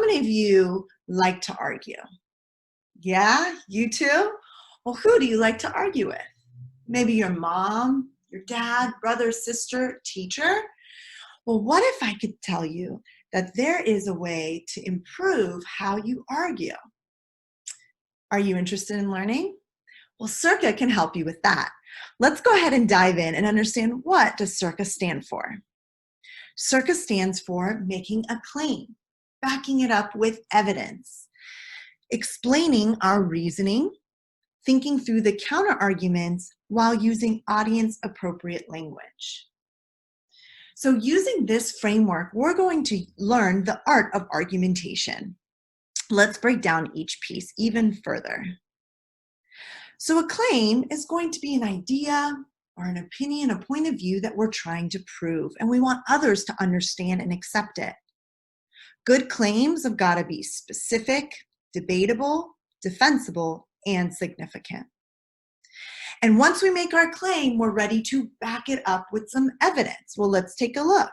many of you like to argue? Yeah, you too? Well, who do you like to argue with? Maybe your mom, your dad, brother, sister, teacher? Well, what if I could tell you that there is a way to improve how you argue? Are you interested in learning? Well, CERCA can help you with that. Let's go ahead and dive in and understand, what does CERCA stand for? CERCA stands for making a claim, backing it up with evidence, explaining our reasoning, thinking through the counter-arguments while using audience-appropriate language. So using this framework, we're going to learn the art of argumentation. Let's break down each piece even further. So a claim is going to be an idea or an opinion, a point of view that we're trying to prove, and we want others to understand and accept it. Good claims have got to be specific, debatable, defensible, and significant. And once we make our claim, we're ready to back it up with some evidence. Well, let's take a look.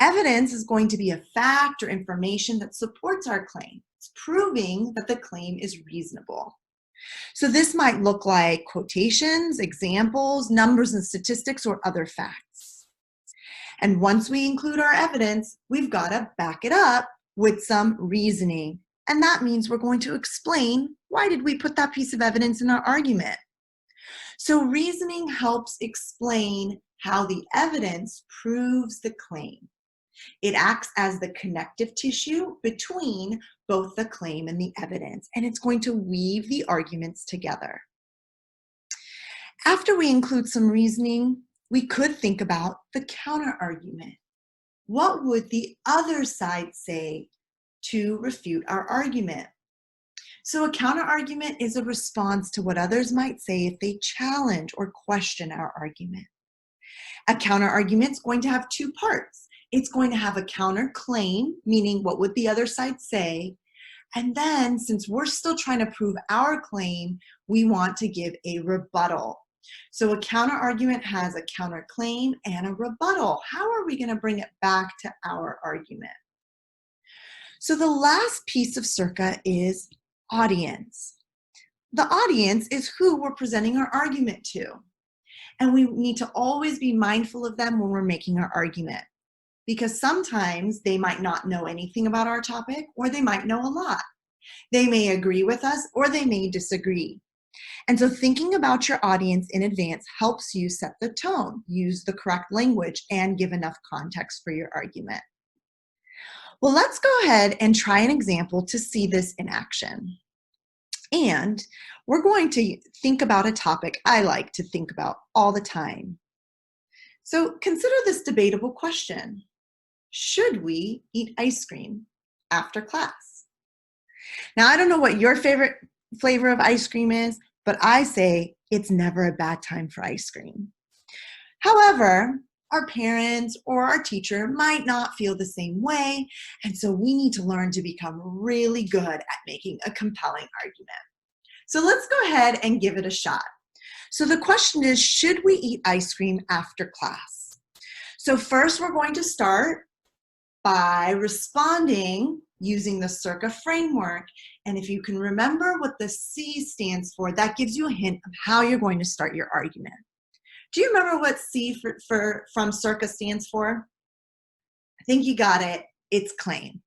Evidence is going to be a fact or information that supports our claim. It's proving that the claim is reasonable. So this might look like quotations, examples, numbers and statistics, or other facts. And once we include our evidence, we've got to back it up with some reasoning. And that means we're going to explain, why did we put that piece of evidence in our argument? So reasoning helps explain how the evidence proves the claim. It acts as the connective tissue between both the claim and the evidence, and it's going to weave the arguments together. After we include some reasoning, we could think about the counter-argument. What would the other side say to refute our argument? So a counter-argument is a response to what others might say if they challenge or question our argument. A counter-argument is going to have two parts. It's going to have a counter-claim, meaning what would the other side say? And then, since we're still trying to prove our claim, we want to give a rebuttal. So a counter-argument has a counter-claim and a rebuttal. How are we going to bring it back to our argument? So the last piece of CERCA is audience. The audience is who we're presenting our argument to. And we need to always be mindful of them when we're making our argument, because sometimes they might not know anything about our topic, or they might know a lot. They may agree with us, or they may disagree. And so thinking about your audience in advance helps you set the tone, use the correct language, and give enough context for your argument. Well, let's go ahead and try an example to see this in action. And we're going to think about a topic I like to think about all the time. So consider this debatable question. Should we eat ice cream after class? Now, I don't know what your favorite flavor of ice cream is, but I say it's never a bad time for ice cream. However, our parents or our teacher might not feel the same way, and so we need to learn to become really good at making a compelling argument. So let's go ahead and give it a shot. So the question is, should we eat ice cream after class? So first we're going to start by responding using the CERCA framework. And if you can remember what the C stands for, that gives you a hint of how you're going to start your argument. Do you remember what C from CERCA stands for? I think you got it. It's claim.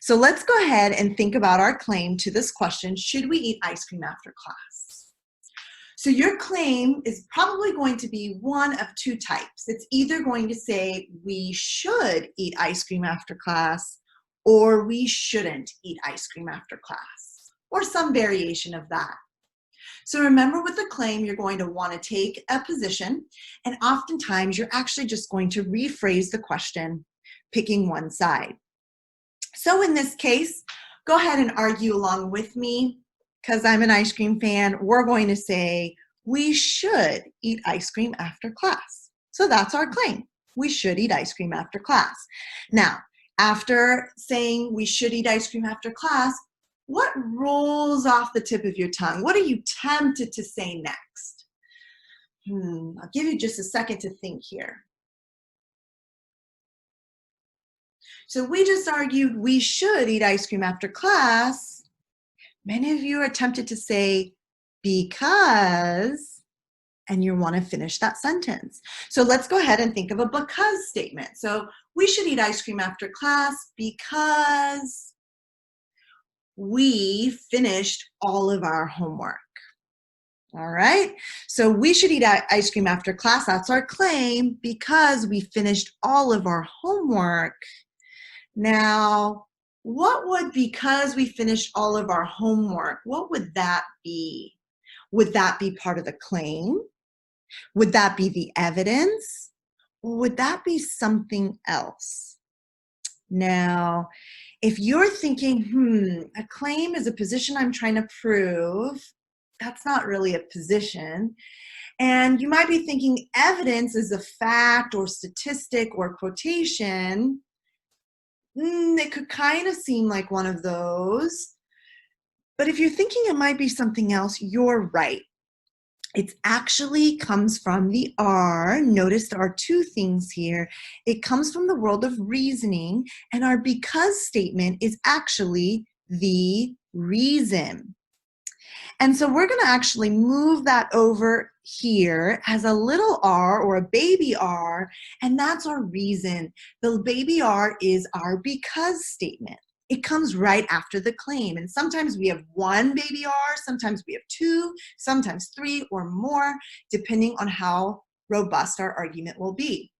So let's go ahead and think about our claim to this question, should we eat ice cream after class? So your claim is probably going to be one of two types. It's either going to say we should eat ice cream after class, or we shouldn't eat ice cream after class, or some variation of that. So remember, with the claim, you're going to want to take a position, and oftentimes you're actually just going to rephrase the question, picking one side. So in this case, go ahead and argue along with me, because I'm an ice cream fan. We're going to say we should eat ice cream after class. So that's our claim. We should eat ice cream after class. Now, after saying we should eat ice cream after class, what rolls off the tip of your tongue? What are you tempted to say next? I'll give you just a second to think here. So we just argued we should eat ice cream after class. Many of you are tempted to say, because, and you want to finish that sentence. So let's go ahead and think of a because statement. So we should eat ice cream after class because we finished all of our homework. All right, so we should eat ice cream after class. That's our claim because we finished all of our homework. Now, what would because we finished all of our homework, what would that be? Would that be part of the claim? Would that be the evidence? Or would that be something else? Now, if you're thinking, a claim is a position I'm trying to prove, that's not really a position. And you might be thinking evidence is a fact or statistic or quotation. It could kind of seem like one of those. But if you're thinking it might be something else, you're right. It actually comes from the R. Notice there are two things here. It comes from the world of reasoning, and our because statement is actually the reason. And so we're going to actually move that over here as a little r or a baby r, and that's our reason. The baby r is our because statement. It comes right after the claim, and sometimes we have one baby r, sometimes we have two, sometimes three or more, depending on how robust our argument will be.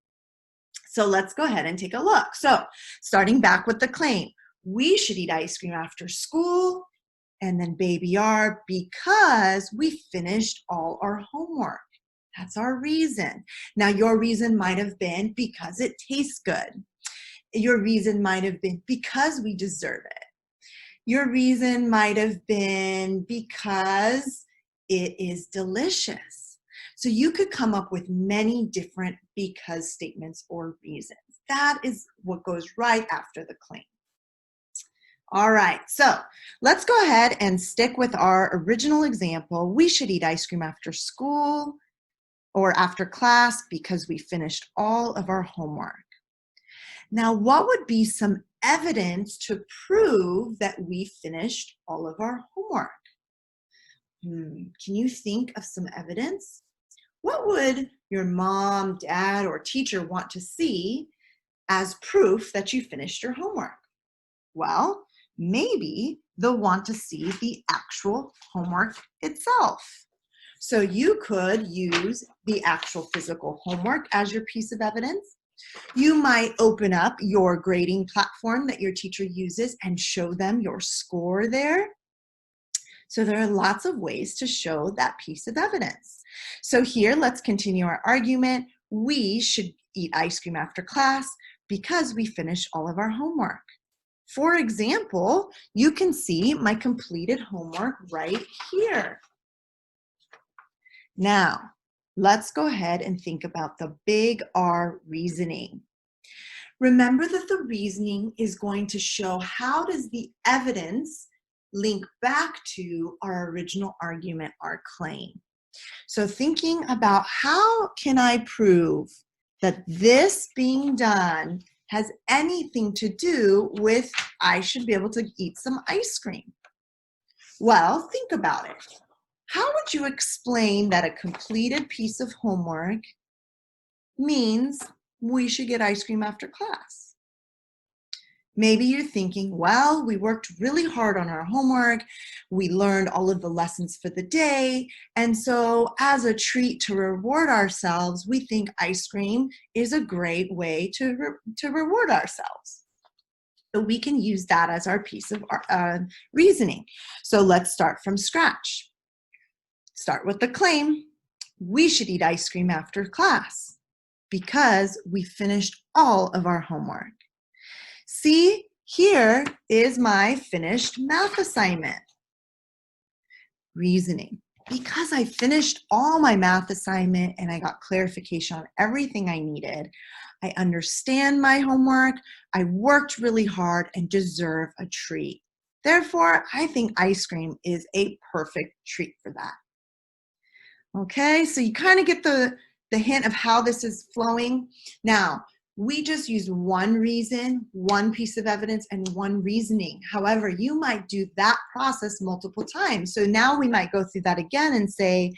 So let's go ahead and take a look. So starting back with the claim, we should eat ice cream after school, and then baby R, because we finished all our homework. That's our reason. Now your reason might have been because it tastes good. Your reason might have been because we deserve it. Your reason might have been because it is delicious. So you could come up with many different because statements or reasons. That is what goes right after the claim. All right, so let's go ahead and stick with our original example. We should eat ice cream after school or after class because we finished all of our homework. Now, what would be some evidence to prove that we finished all of our homework? Can you think of some evidence? What would your mom, dad, or teacher want to see as proof that you finished your homework? Well, maybe they'll want to see the actual homework itself. So you could use the actual physical homework as your piece of evidence. You might open up your grading platform that your teacher uses and show them your score there. So there are lots of ways to show that piece of evidence. So here, let's continue our argument. We should eat ice cream after class because we finished all of our homework. For example, you can see my completed homework right here. Now, let's go ahead and think about the big R reasoning. Remember that the reasoning is going to show how does the evidence link back to our original argument, our claim. So thinking about how can I prove that this being done has anything to do with I should be able to eat some ice cream? Well, think about it. How would you explain that a completed piece of homework means we should get ice cream after class? Maybe you're thinking, well, we worked really hard on our homework. We learned all of the lessons for the day. And so as a treat to reward ourselves, we think ice cream is a great way to reward ourselves. So we can use that as our piece of reasoning. So let's start from scratch. Start with the claim. We should eat ice cream after class because we finished all of our homework. See, here is my finished math assignment. Reasoning. Because I finished all my math assignment and I got clarification on everything I needed, I understand my homework, I worked really hard and deserve a treat. Therefore, I think ice cream is a perfect treat for that. Okay, so you kind of get the hint of how this is flowing. Now, We just used one reason, one piece of evidence, and one reasoning. However, you might do that process multiple times. So now we might go through that again and say,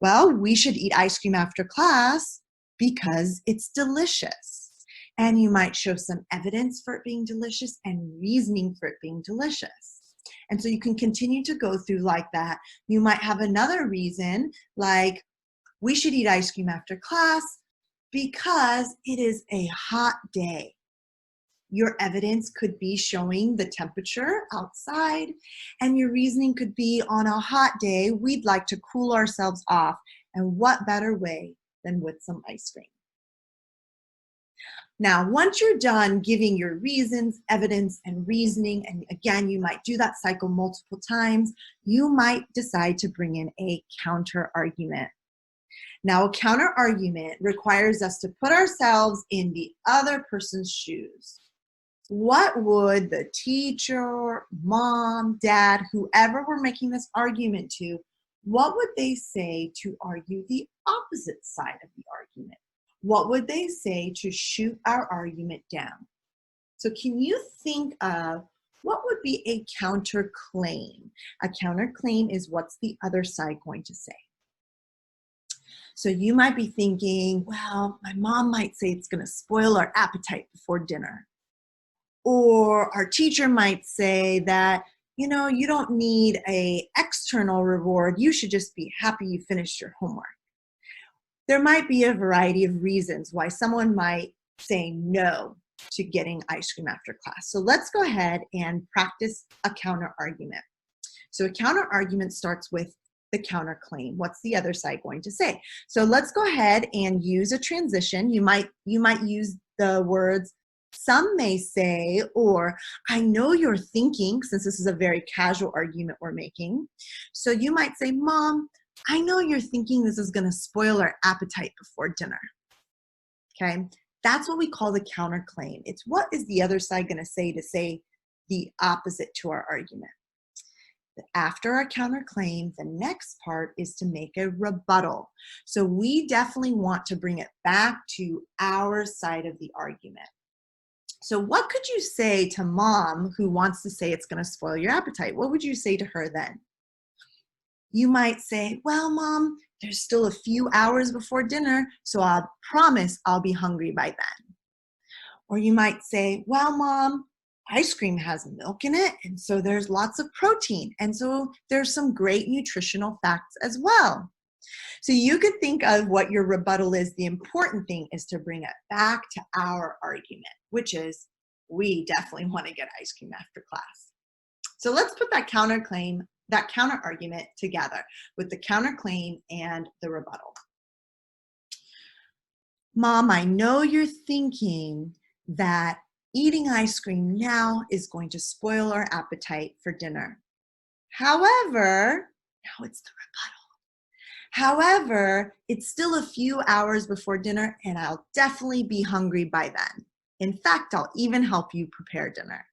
well, we should eat ice cream after class because it's delicious. And you might show some evidence for it being delicious and reasoning for it being delicious. And so you can continue to go through like that. You might have another reason, like we should eat ice cream after class because it is a hot day. Your evidence could be showing the temperature outside, and your reasoning could be on a hot day, we'd like to cool ourselves off. And what better way than with some ice cream? Now, once you're done giving your reasons, evidence, and reasoning, and again, you might do that cycle multiple times, you might decide to bring in a counter argument. Now, a counter argument requires us to put ourselves in the other person's shoes. What would the teacher, mom, dad, whoever we're making this argument to, what would they say to argue the opposite side of the argument? What would they say to shoot our argument down? So can you think of what would be a counterclaim? A counterclaim is what's the other side going to say? So you might be thinking, well, my mom might say it's going to spoil our appetite before dinner. Or our teacher might say that, you know, you don't need an external reward. You should just be happy you finished your homework. There might be a variety of reasons why someone might say no to getting ice cream after class. So let's go ahead and practice a counter argument. So a counter argument starts with the counterclaim. What's the other side going to say? So let's go ahead and use a transition. You might use the words, some may say, or I know you're thinking, since this is a very casual argument we're making. So you might say, Mom, I know you're thinking this is going to spoil our appetite before dinner. Okay, that's what we call the counterclaim. It's what is the other side going to say the opposite to our argument. After our counterclaim, the next part is to make a rebuttal. So we definitely want to bring it back to our side of the argument. So what could you say to mom who wants to say it's going to spoil your appetite? What would you say to her then? You might say, well, Mom, there's still a few hours before dinner, so I'll promise I'll be hungry by then. Or you might say, well, Mom, ice cream has milk in it, and so there's lots of protein, and so there's some great nutritional facts as well. So you could think of what your rebuttal is. The important thing is to bring it back to our argument, which is we definitely want to get ice cream after class. So let's put that counterclaim, that counter argument together with the counterclaim and the rebuttal. Mom, I know you're thinking that eating ice cream now is going to spoil our appetite for dinner. However, now it's the rebuttal. However, it's still a few hours before dinner and I'll definitely be hungry by then. In fact, I'll even help you prepare dinner.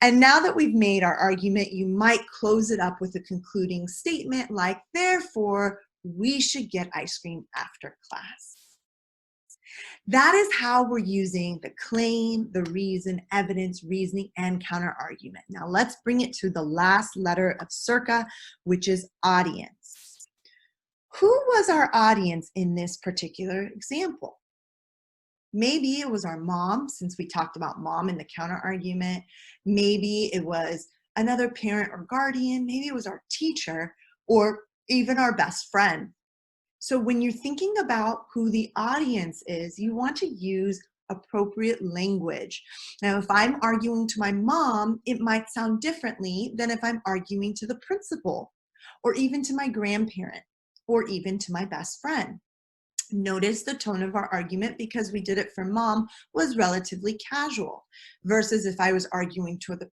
And now that we've made our argument, you might close it up with a concluding statement like, therefore, we should get ice cream after class. That is how we're using the claim, the reason, evidence, reasoning, and counter argument. Now let's bring it to the last letter of CERCA, which is audience. Who was our audience in this particular example? Maybe it was our mom, since we talked about mom in the counter argument. Maybe it was another parent or guardian. Maybe it was our teacher or even our best friend. So when you're thinking about who the audience is, you want to use appropriate language. Now, if I'm arguing to my mom, it might sound differently than if I'm arguing to the principal or even to my grandparent or even to my best friend. Notice the tone of our argument, because we did it for mom, was relatively casual versus if I was arguing to the